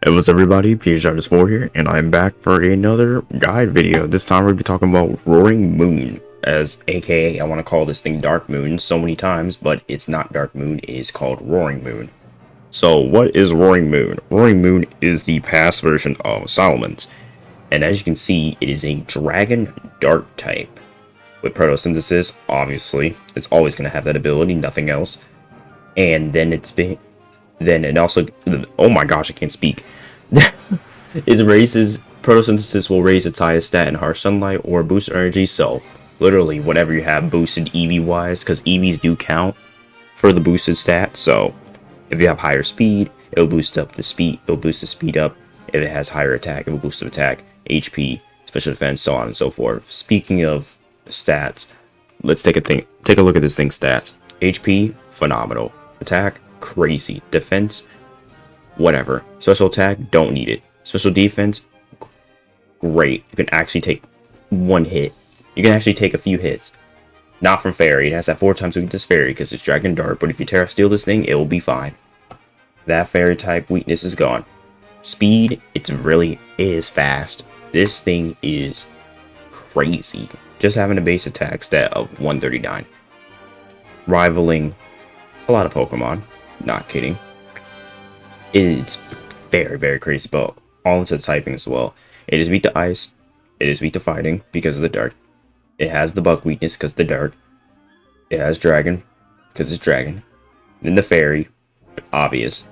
Hey, what's everybody? PHArtist4 here, and I'm back for another guide video. This time we'll be talking about Roaring Moon, as aka I want to call this thing Dark Moon so many times, but it's not Dark Moon, it is called Roaring Moon. So what is Roaring Moon? Roaring Moon is the past version of Solomon's, and as you can see, it is a Dragon Dark type. With Protosynthesis, obviously, it's always going to have that ability, nothing else. And then it also, oh my gosh, I can't speak. It raises, Photosynthesis will raise its highest stat in harsh sunlight or boost energy, so literally whatever you have boosted EV wise, because EVs do count for the boosted stat. So if you have higher speed, it'll boost up the speed, it'll boost the speed up. If it has higher attack, it will boost the attack, HP, special defense, so on and so forth. Speaking of stats, let's take a look at this thing's stats. HP, phenomenal. Attack, crazy. Defense, whatever. Special attack, don't need it. Special defense, great. You can actually take one hit. You can actually take a few hits. Not from Fairy. It has that 4 times weakness Fairy because it's Dragon Dart, but if you Terra Steel this thing, it will be fine. That Fairy type weakness is gone. Speed, it really is fast. This thing is crazy. Just having a base attack stat of 139. Rivaling a lot of Pokemon. Not kidding. It's very, very crazy, but all into the typing as well. It is weak to ice. It is weak to fighting because of the dark. It has the bug weakness because of the dark. It has dragon because it's dragon. Then the fairy, obvious.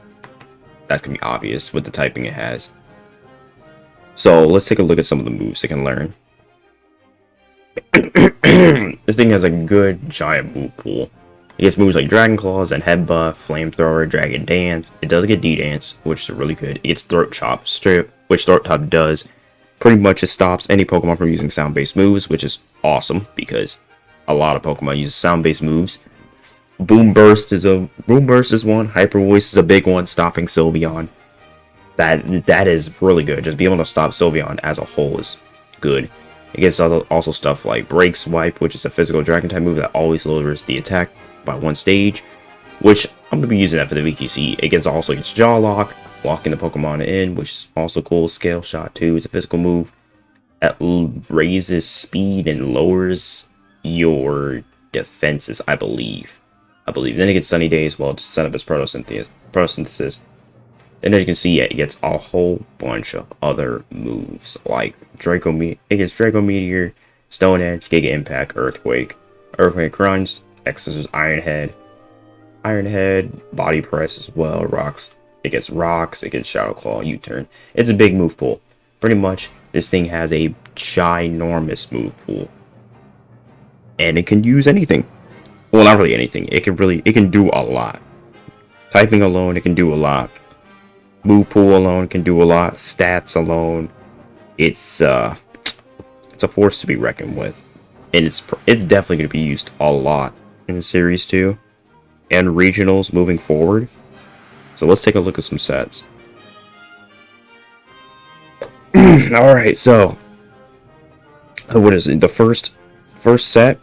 That's gonna be obvious with the typing it has. So let's take a look at some of the moves it can learn. This thing has a good giant move pool. It gets moves like Dragon Claws and Headbutt, Flamethrower, Dragon Dance. It does get D-Dance, which is really good. It gets Throat Chop, which Throat Chop does. Pretty much it stops any Pokemon from using sound-based moves, which is awesome because a lot of Pokemon use sound-based moves. Boom Burst is one. Hyper Voice is a big one, stopping Sylveon. That is really good. Just being able to stop Sylveon as a whole is good. It gets also stuff like Break Swipe, which is a physical Dragon type move that always lowers the attack by 1 stage, which I'm going to be using that for the VTC. It also gets Jaw Lock, locking the Pokemon in, which is also cool. Scale Shot too is a physical move that raises speed and lowers your defenses, I believe. Then it gets Sunny Day as well to set up its Photosynthesis. And as you can see, it gets a whole bunch of other moves like it gets Draco Meteor, Stone Edge, Giga Impact, Earthquake Crunch, X's Iron Head, Body Press as well, Rocks. It gets Rocks, it gets Shadow Claw, U-Turn. It's a big move pool. Pretty much, this thing has a ginormous move pool. And it can use anything. Well, not really anything. It can do a lot. Typing alone, it can do a lot. Move pool alone can do a lot. Stats alone, it's a force to be reckoned with. And it's definitely going to be used a lot in Series 2 and regionals moving forward. So let's take a look at some sets. Alright, so what is it? The first set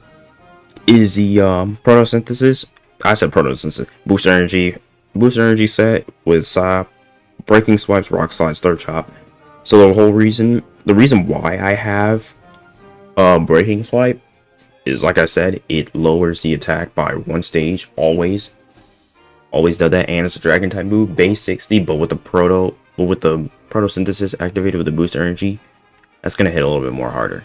is the Photosynthesis. I said Photosynthesis. Boost energy set with Breaking Swipes, Rock Slides, Third Chop. So the reason why I have Breaking Swipe is, like I said, it lowers the attack by 1 stage, always does that, and it's a Dragon type move, base 60, but with the Photosynthesis activated with the boost energy, that's gonna hit a little bit more harder.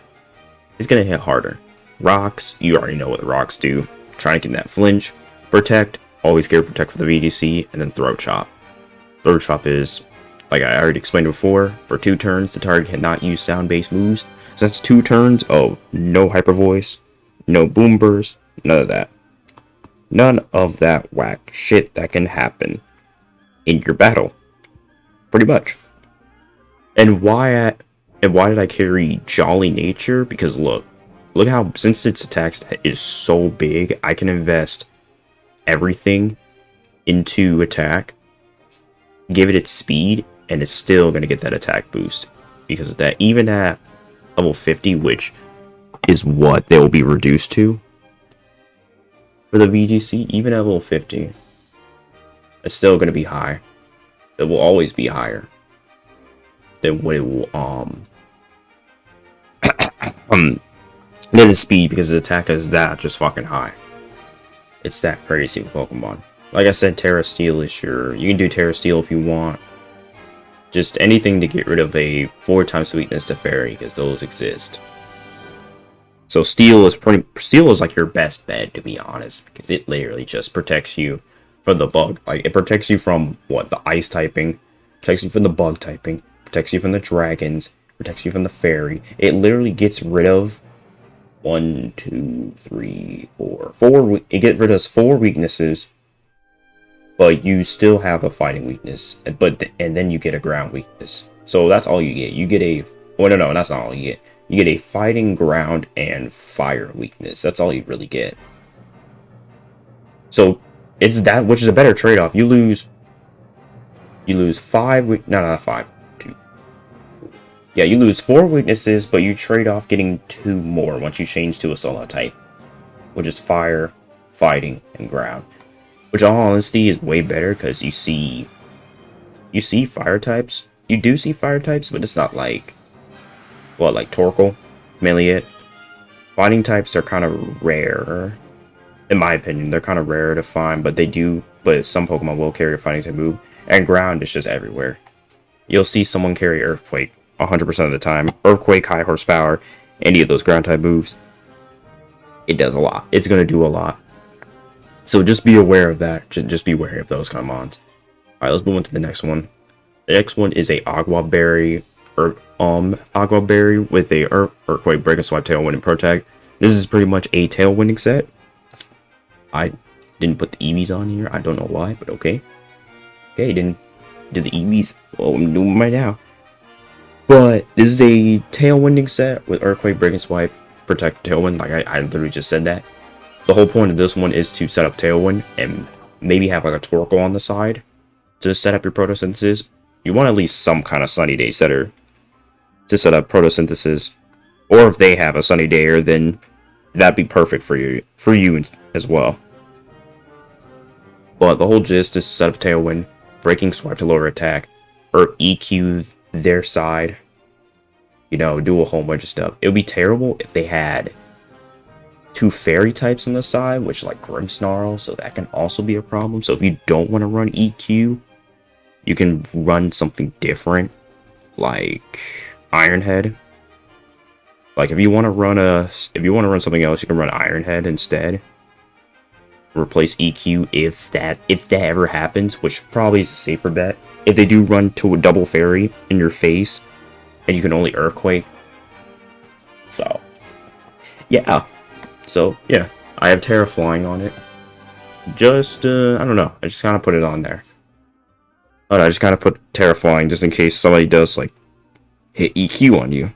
It's gonna hit harder. Rocks, you already know what the rocks do. Trying to get that flinch, protect, always carry protect for the VGC, and then Throat Chop. Throat Chop is, like I already explained before, for 2 turns, the target cannot use sound-based moves. So that's 2 turns of no Hyper Voice, no Boom Burst, none of that. None of that whack shit that can happen in your battle. Pretty much. And why did I carry Jolly Nature? Because look how, since its attack is so big, I can invest everything into attack, give it its speed, and it's still going to get that attack boost because of that. Even at level 50, which is what they will be reduced to for the VGC, even at level 50, it's still going to be high. It will always be higher. than what it will than the speed, because the attack is that just fucking high. It's that crazy with Pokemon. Like I said, Terra Steel is you can do Terra Steel if you want. Just anything to get rid of a 4 times weakness to Fairy, because those exist. So Steel is like your best bet, to be honest, because it literally just protects you from the bug. Like, it protects you from what, the ice typing, protects you from the bug typing, protects you from the dragons, protects you from the fairy. It literally gets rid of 1, 2, 3, 4. It gets rid of 4 weaknesses, but you still have a fighting weakness. And then you get a ground weakness. So that's all you get. You get a no, that's not all you get. You get a fighting, ground, and fire weakness. That's all you really get. So it's that, which is a better trade-off. You lose 5. No, not 5. 2. Yeah, you lose 4 weaknesses, but you trade off getting 2 more once you change to a solo type, which is fire, fighting, and ground. Which, in all honesty, is way better, because you see fire types. You do see fire types, but it's not like, what, like Torkoal, mainly it. Fighting types are kind of rare, in my opinion. They're kind of rare to find, but some Pokemon will carry a fighting type move. And ground is just everywhere. You'll see someone carry Earthquake 100% of the time. Earthquake, high horsepower, any of those ground type moves. It does a lot. It's going to do a lot. So just be aware of that. Just be wary of those kind of mons. Alright, let's move on to the next one. The next one is a Agua Berry with a Earthquake, Break and Swipe, Tailwind, and Protect. This is pretty much a Tailwinding set. I didn't put the EVs on here. I don't know why, but okay. Okay, didn't do the EVs. Well, I'm doing them right now. But this is a Tailwinding set with Earthquake, Break and Swipe, Protect, Tailwind. Like I literally just said that. The whole point of this one is to set up Tailwind and maybe have like a Torkoal on the side to set up your Photosynthesis. You want at least some kind of Sunny Day setter to set up Photosynthesis. Or if they have a Sunny Dayer, then that'd be perfect for you as well. But the whole gist is to set up Tailwind, Breaking Swipe to lower attack, or EQ their side. You know, do a whole bunch of stuff. It would be terrible if they had 2 fairy types on the side, which like Grimmsnarl, so that can also be a problem. So if you don't want to run EQ, you can run something different, like Ironhead. Like if you want to run something else, you can run Ironhead instead. Replace EQ if that ever happens, which probably is a safer bet. If they do run to a double fairy in your face, and you can only Earthquake. So yeah. I have Terra Flying on it. Just I don't know. I just kind of put it on there. I just kind of put Terra Flying just in case somebody does like hit EQ on you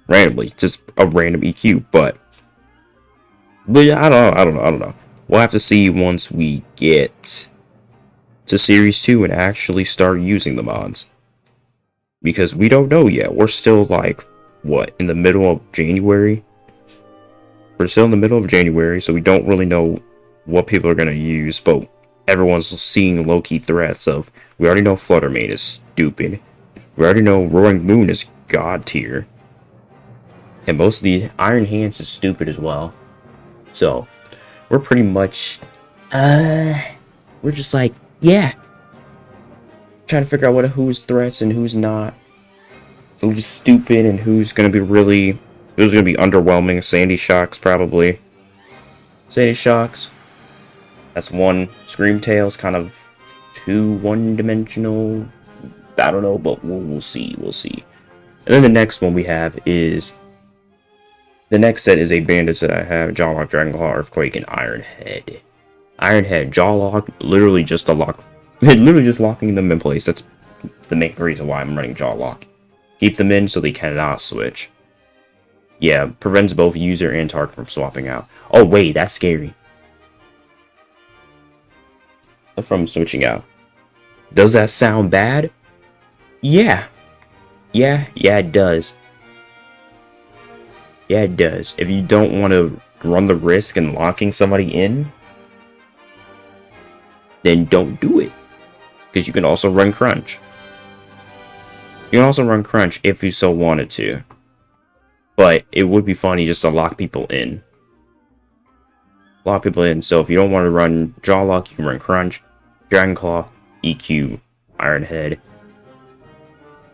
randomly, just a random EQ. But yeah, I don't know. We'll have to see once we get to Series 2 and actually start using the mods. Because we don't know yet. We're still like, what, in the middle of January? We're still in the middle of January, so we don't really know what people are going to use. But everyone's seeing low-key threats of, we already know Flutter Mane is stupid. We already know Roaring Moon is god tier. And most of the Iron Hands is stupid as well. So we're pretty much, we're just like, yeah. Trying to figure out who's threats and who's not. Who's stupid and who's going to be underwhelming. Sandy Shocks, probably. Sandy Shocks. That's 1. Screamtail's kind of 2 one-dimensional. I don't know, but we'll see. We'll see. And then the next one we have is... The next set is a bandit that I have. Jawlock, Dragonclaw, Earthquake, and Ironhead. Ironhead, Jawlock, literally just locking them in place. That's the main reason why I'm running Jawlock. Keep them in so they cannot switch. Yeah, prevents both user and target from swapping out. Oh wait, that's scary. From switching out. Does that sound bad? Yeah. Yeah, it does. Yeah, it does. If you don't want to run the risk in locking somebody in, then don't do it. Because you can also run Crunch. You can also run Crunch if you so wanted to. But it would be funny just to lock people in. Lock people in. So if you don't want to run Jaw Lock, you can run Crunch, Dragon Claw, EQ, Iron Head.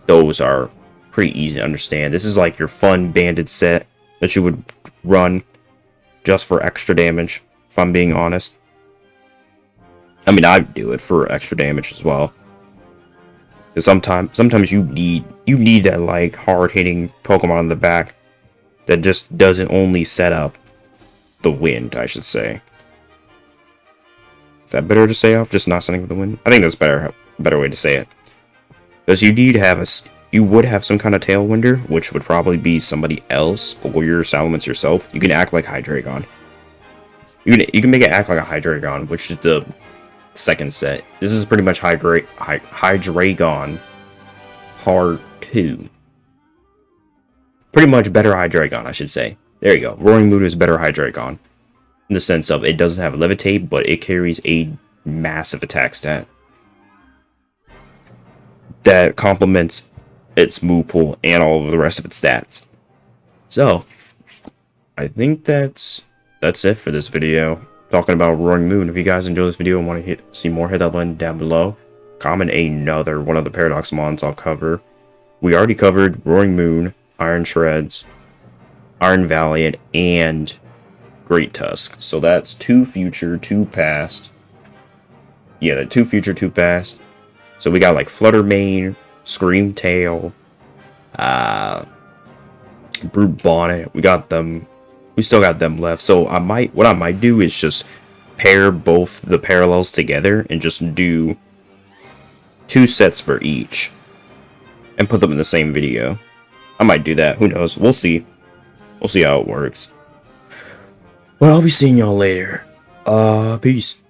Those are pretty easy to understand. This is like your fun banded set that you would run just for extra damage, if I'm being honest. I mean, I'd do it for extra damage as well. Because sometimes you need that like hard-hitting Pokemon in the back that just doesn't only set up the wind, I should say. Is that better to say off? Just not setting up the wind? I think that's better way to say it. Because you would have some kind of Tailwinder, which would probably be somebody else, or your Salamence yourself. You can act like Hydreigon. You can make it act like a Hydreigon, which is the second set. This is pretty much Hydreigon Part 2. Pretty much better Hydreigon, I should say. There you go. Roaring Moon is better Hydreigon. In the sense of it doesn't have Levitate, but it carries a massive attack stat that complements its move pool and all of the rest of its stats. So, I think that's it for this video. Talking about Roaring Moon. If you guys enjoy this video and want to see more, hit that button down below. Comment another one of the Paradox Mons I'll cover. We already covered Roaring Moon, Iron Shreds, Iron Valiant, and Great Tusk. So that's 2 future, 2 past. Yeah, the 2 future, 2 past. So we got like Flutter Mane, Scream Tail, Brute Bonnet. We got them. We still got them left. So what I might do is just pair both the parallels together and just do 2 sets for each and put them in the same video. I might do that. Who knows? We'll see. We'll see how it works. Well, I'll be seeing y'all later. Peace.